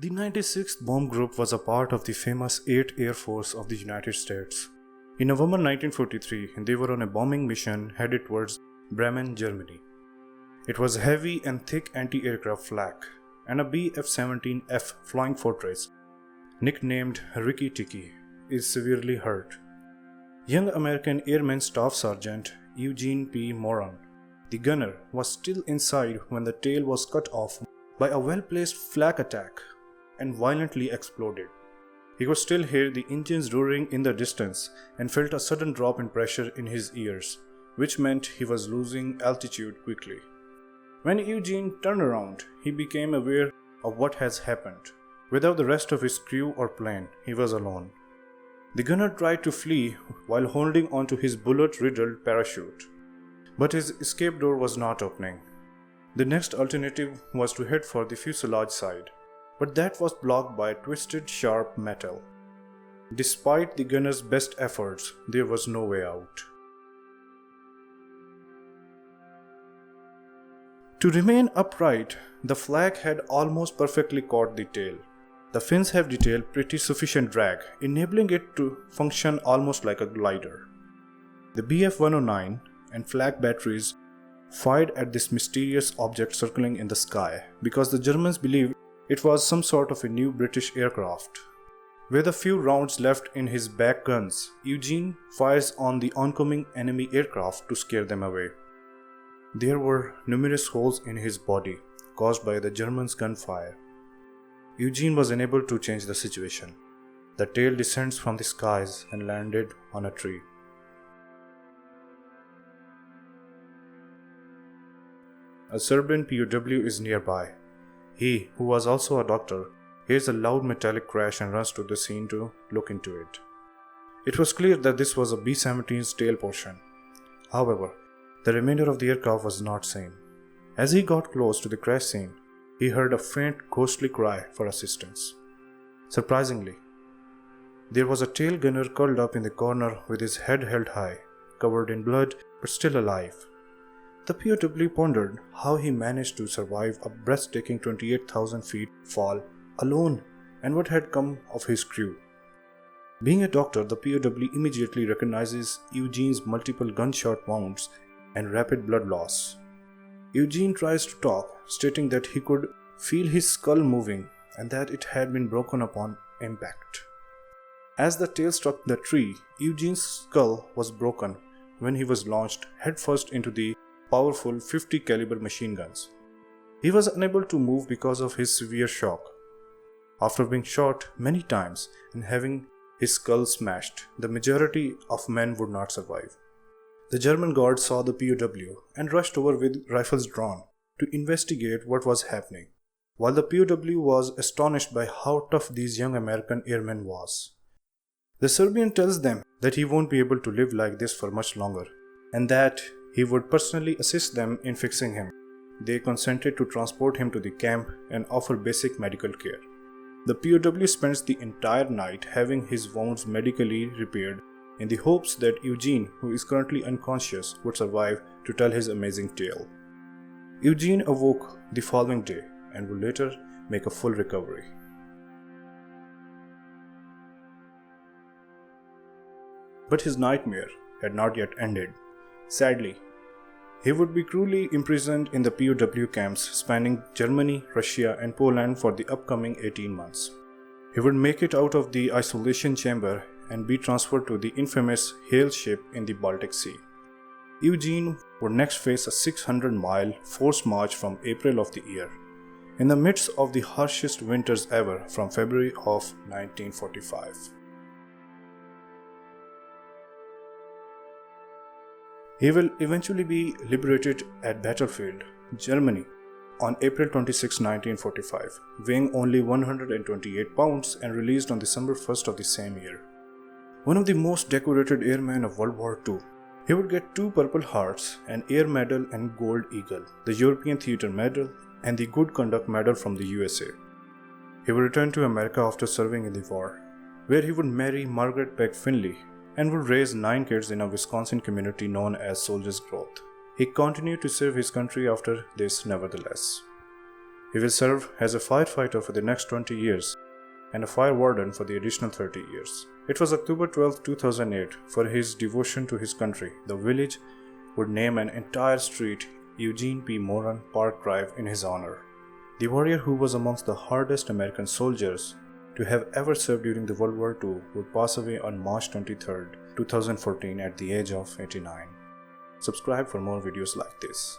The 96th Bomb Group was a part of the famous 8th Air Force of the United States. In November 1943, they were on a bombing mission headed towards Bremen, Germany. It was heavy and thick anti-aircraft flak, and a B-17F Flying Fortress, nicknamed Rikki Tikki, is severely hurt. Young American Airman Staff Sergeant Eugene P. Moran, the gunner, was still inside when the tail was cut off by a well-placed flak attack and violently exploded. He could still hear the engines roaring in the distance and felt a sudden drop in pressure in his ears, which meant he was losing altitude quickly. When Eugene turned around, he became aware of what has happened. Without the rest of his crew or plane, he was alone. The gunner tried to flee while holding onto his bullet-riddled parachute, but his escape door was not opening. The next alternative was to head for the fuselage side, but that was blocked by twisted, sharp metal. Despite the gunner's best efforts, there was no way out. To remain upright, the flak had almost perfectly caught the tail. The fins have detailed pretty sufficient drag, enabling it to function almost like a glider. The Bf-109 and flak batteries fired at this mysterious object circling in the sky because the Germans believed it was some sort of a new British aircraft. With a few rounds left in his back guns, Eugene fires on the oncoming enemy aircraft to scare them away. There were numerous holes in his body caused by the Germans' gunfire. Eugene was unable to change the situation. The tail descends from the skies and landed on a tree. A Serbian POW is nearby. He, who was also a doctor, hears a loud metallic crash and runs to the scene to look into it. It was clear that this was a B-17's tail portion. However, the remainder of the aircraft was not seen. As he got close to the crash scene, he heard a faint, ghostly cry for assistance. Surprisingly, there was a tail gunner curled up in the corner with his head held high, covered in blood but still alive. The POW pondered how he managed to survive a breathtaking 28,000 feet fall alone and what had come of his crew. Being a doctor, the POW immediately recognizes Eugene's multiple gunshot wounds and rapid blood loss. Eugene tries to talk, stating that he could feel his skull moving and that it had been broken upon impact. As the tail struck the tree, Eugene's skull was broken when he was launched headfirst into the powerful 50 caliber machine guns. He was unable to move because of his severe shock. After being shot many times and having his skull smashed, the majority of men would not survive. The German guards saw the POW and rushed over with rifles drawn to investigate what was happening, while the POW was astonished by how tough these young American airmen was. The Serbian tells them that he won't be able to live like this for much longer and that he would personally assist them in fixing him. They consented to transport him to the camp and offer basic medical care. The POW spends the entire night having his wounds medically repaired in the hopes that Eugene, who is currently unconscious, would survive to tell his amazing tale. Eugene awoke the following day and would later make a full recovery. But his nightmare had not yet ended. Sadly, he would be cruelly imprisoned in the POW camps spanning Germany, Russia, and Poland for the upcoming 18 months. He would make it out of the isolation chamber and be transferred to the infamous Hale ship in the Baltic Sea. Eugene would next face a 600-mile forced march from April of the year, in the midst of the harshest winters ever from February of 1945. He will eventually be liberated at Battlefield, Germany, on April 26, 1945, weighing only 128 pounds and released on December 1st of the same year. One of the most decorated airmen of World War II, he would get 2 Purple Hearts, an Air Medal and Gold Eagle, the European Theatre Medal, and the Good Conduct Medal from the USA. He would return to America after serving in the war, where he would marry Margaret Peg Finley and would raise 9 kids in a Wisconsin community known as Soldiers Growth. He continued to serve his country after this nevertheless. He will serve as a firefighter for the next 20 years and a fire warden for the additional 30 years. It was October 12, 2008. For his devotion to his country, the village would name an entire street Eugene P. Moran Park Drive in his honor. The warrior, who was amongst the hardest American soldiers to have ever served during the World War II, would pass away on March 23, 2014 at the age of 89. Subscribe for more videos like this.